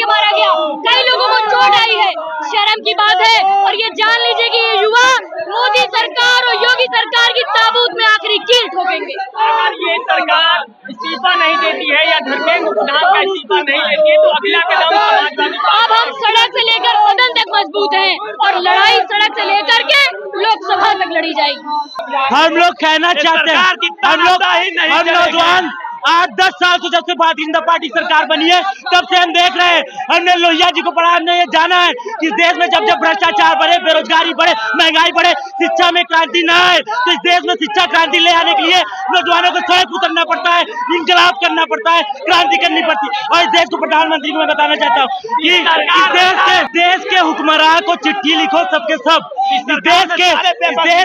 मारा गया, कई लोगों को चोट आई है। शर्म की बात है। और ये जान लीजिए कि ये युवा मोदी सरकार और योगी सरकार की ताबूत में आखिरी कील ठोकेंगे। अगर ये सरकार इस्तीफा नहीं देती है या धर्मेंद्र प्रधान का इस्तीफा नहीं देती है तो अगला कदम समाजवादी। अब हम सड़क से लेकर सदन तक मजबूत हैं और लड़ाई सड़क से लेकर के लोकसभा तक लड़ी जाएगी। हम लोग कहना चाहते हैं, हम नौजवान 8-10 साल से जब से भारतीय जनता पार्टी सरकार बनी है तब से हम देख रहे हैं, हमने लोहिया जी को पढ़ा, हमने ये जाना है कि इस देश में जब जब भ्रष्टाचार बढ़े, बेरोजगारी बढ़े, महंगाई बढ़े, शिक्षा में क्रांति न आए, तो इस देश में शिक्षा क्रांति ले आने के लिए नौजवानों को स्वयं उतरना पड़ता है, इंकलाब करना पड़ता है, क्रांति करनी पड़ती है। और इस देश को प्रधानमंत्री को मैं बताना चाहता हूँ कि इस देश के हुक्मरान को चिट्ठी लिखो सबके सब, इस देश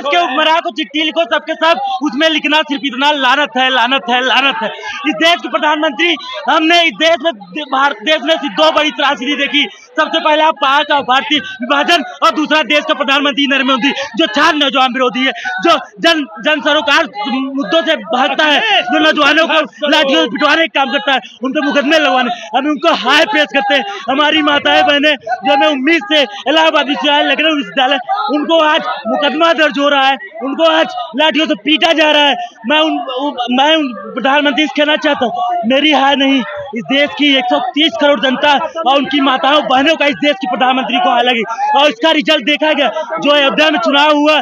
के हुक्मरान को चिट्ठी लिखो सबके सब, उसमें लिखना सिर्फ इतना लानत है, लानत है, लानत है। इस देश के प्रधानमंत्री, हमने इस देश में भारत देश में दो बड़ी त्रासदी देखी। सबसे पहला पाक और भारतीय विभाजन और दूसरा देश का प्रधानमंत्री नरेंद्र मोदी जो छात्र नौजवान विरोधी है, जो जन सरोकार मुद्दों से भागता है, जो नौजवानों को लाठियों से पिटवाने का काम करता है, उन पर मुकदमे लगवाने, हम उनको हाई प्रेस करते हैं। हमारी माताएं बहनें जो हमें उम्मीद से इलाहाबाद विश्वविद्यालय, लखनऊ विश्वविद्यालय, उनको आज मुकदमा दर्ज हो रहा है, उनको आज लाठियों से पीटा जा रहा है। मैं उन प्रधानमंत्री से कहना चाहता हूँ, मेरी हार नहीं, इस देश की 130 करोड़ जनता और उनकी माताओं बहनों का इस देश की प्रधानमंत्री को हार लगी। और इसका रिजल्ट देखा गया, जो अयोध्या में चुनाव हुआ,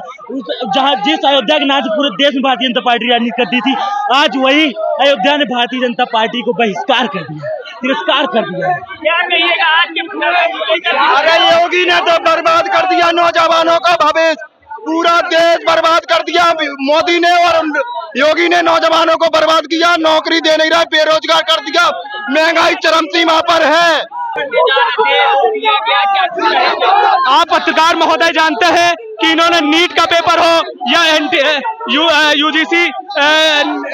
जहाँ जिस अयोध्या के नाम से पूरे देश में भारतीय जनता पार्टी राजनीति करती थी, आज वही अयोध्या ने भारतीय जनता पार्टी को बहिष्कार कर दिया, तिरस्कार कर दिया। क्या कहिएगा आज के? अरे योगी ने तो बर्बाद कर दिया नौजवानों का भविष्य, पूरा देश बर्बाद कर दिया मोदी ने, और योगी ने नौजवानों को बर्बाद किया, नौकरी दे नहीं रहा, बेरोजगार कर दिया, महंगाई चरम सीमा पर है। आप पत्रकार महोदय जानते हैं कि इन्होंने नीट का पेपर हो या यूजीसी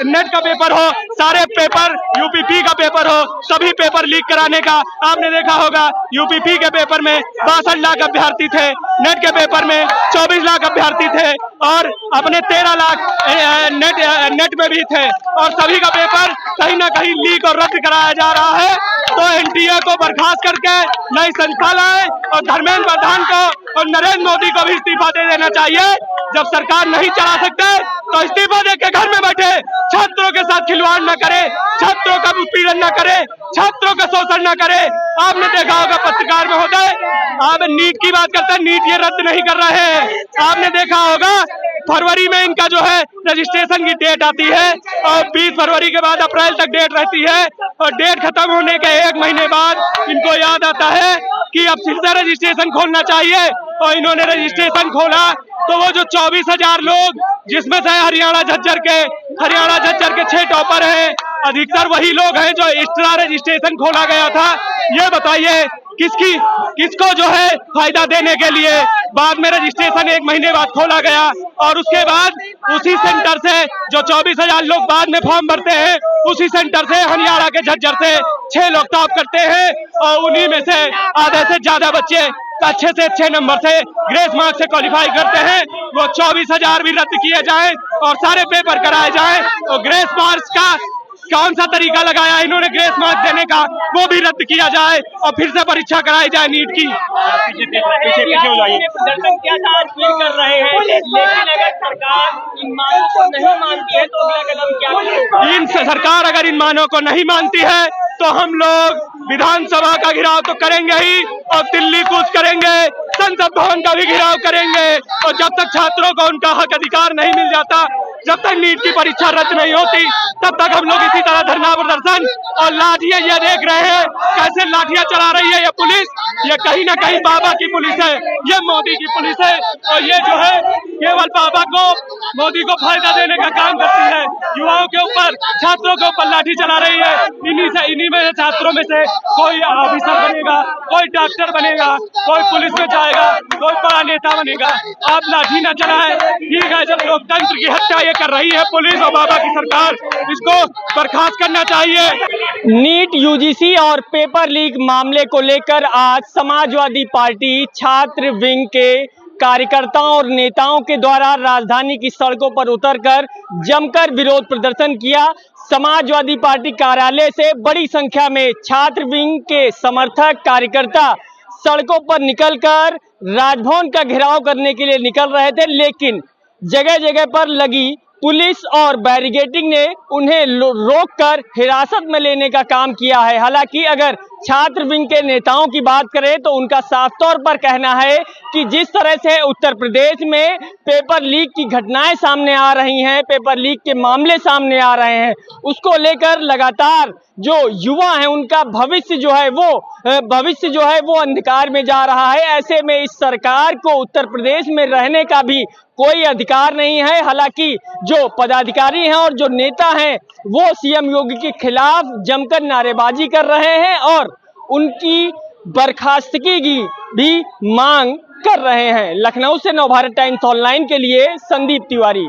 नेट का पेपर हो, सारे पेपर, यूपीपी का पेपर हो, सभी पेपर लीक कराने का आपने देखा होगा। यूपीपी के पेपर में 62 लाख अभ्यर्थी थे, नेट के पेपर में 24 लाख अभ्यर्थी थे और अपने 13 लाख नेट में भी थे, और सभी का पेपर कहीं ना कहीं लीक और रद्द कराया जा रहा है। तो एनटीए को बर्खास्त करके नई संस्था लाए और धर्मेंद्र प्रधान को और नरेंद्र मोदी को भी इस्तीफा दे देना चाहिए। जब सरकार नहीं चला सकते तो इस्तीफा देके घर में बैठे, छात्रों के साथ खिलवाड़ न करे, छात्रों का उत्पीड़न न करे, छात्रों का शोषण न करे। आपने देखा होगा पत्रकार महोदय, आप नीट की बात करते हैं, नीट ये रद्द नहीं कर रहे हैं। आपने देखा होगा फरवरी में इनका जो है रजिस्ट्रेशन की डेट आती है और 20 फरवरी के बाद अप्रैल तक डेट रहती है, और डेट खत्म होने के 1 महीने बाद इनको याद आता है कि अब फिर से रजिस्ट्रेशन खोलना चाहिए। और इन्होंने रजिस्ट्रेशन खोला तो वो जो 24,000 लोग, जिसमें से हरियाणा झज्जर के 6 टॉपर हैं, अधिकतर वही लोग हैं जो एक्स्ट्रा रजिस्ट्रेशन खोला गया था। ये बताइए किसको जो है फायदा देने के लिए बाद में रजिस्ट्रेशन 1 महीने बाद खोला गया, और उसके बाद उसी सेंटर से जो 24,000 लोग बाद में फॉर्म भरते हैं, उसी सेंटर से हरियाणा के झज्जर से 6 लोग टॉप करते हैं, और उन्हीं में से आधे से ज्यादा बच्चे अच्छे से अच्छे नंबर से ग्रेस मार्क्स से क्वालिफाई करते हैं। वो 24,000 भी रद्द किए जाएं और सारे पेपर कराए जाएं, और ग्रेस मार्क्स का कौन सा तरीका लगाया इन्होंने ग्रेस मार्क्स देने का, वो भी रद्द किया जाए और फिर से परीक्षा कराई जाए नीट की। पीछे हो जाइए। प्रदर्शन क्या कर रहे हैं, लेकिन अगर सरकार इन मांगों को नहीं मानती है तो अगला कदम क्या? सरकार अगर इन मांगों को नहीं मानती है तो हम लोग विधानसभा का घेराव तो करेंगे ही, और दिल्ली कूच करेंगे, संसद भवन का भी घेराव करेंगे। और जब तक छात्रों को उनका हक अधिकार नहीं मिल जाता, जब तक नीट की परीक्षा रद्द नहीं होती, तब तक हम लोग इसी तरह धरना प्रदर्शन और लाठियां, ये देख रहे हैं कैसे लाठियां चला रही है ये पुलिस, ये कहीं ना कहीं बाबा की पुलिस है, ये मोदी की पुलिस है, और ये जो है केवल बाबा को, मोदी को फायदा देने का काम करती है। युवाओं के ऊपर, छात्रों के ऊपर लाठी चला रही है। इन्हीं में छात्रों में से कोई ऑफिसर बनेगा, कोई डॉक्टर बनेगा, कोई पुलिस में जाएगा, कोई बड़ा नेता बनेगा। आप लाठी न चलाएं, ठीक है। जब लोकतंत्र की हत्या ये कर रही है पुलिस और बाबा की सरकार, इसको बर्खास्त करना चाहिए। नीट, यूजीसी और पेपर लीक मामले को लेकर आज समाजवादी पार्टी छात्र विंग के कार्यकर्ताओं और नेताओं के द्वारा राजधानी की सड़कों पर उतरकर जमकर विरोध प्रदर्शन किया। समाजवादी पार्टी कार्यालय से बड़ी संख्या में छात्र विंग के समर्थक कार्यकर्ता सड़कों पर निकलकर राजभवन का घेराव करने के लिए निकल रहे थे, लेकिन जगह जगह पर लगी पुलिस और बैरिकेडिंग ने उन्हें रोककर हिरासत में लेने का काम किया है। हालांकि अगर छात्र विंग के नेताओं की बात करें तो उनका साफ तौर पर कहना है कि जिस तरह से उत्तर प्रदेश में पेपर लीक की घटनाएं सामने आ रही हैं, पेपर लीक के मामले सामने आ रहे हैं, उसको लेकर लगातार जो युवा हैं उनका भविष्य जो है वो अंधकार में जा रहा है। ऐसे में इस सरकार को उत्तर प्रदेश में रहने का भी कोई अधिकार नहीं है। हालांकि जो पदाधिकारी हैं और जो नेता हैं वो सीएम योगी के खिलाफ जमकर नारेबाजी कर रहे हैं और उनकी बर्खास्तगी की भी मांग कर रहे हैं। लखनऊ से नवभारत टाइम्स ऑनलाइन के लिए संदीप तिवारी।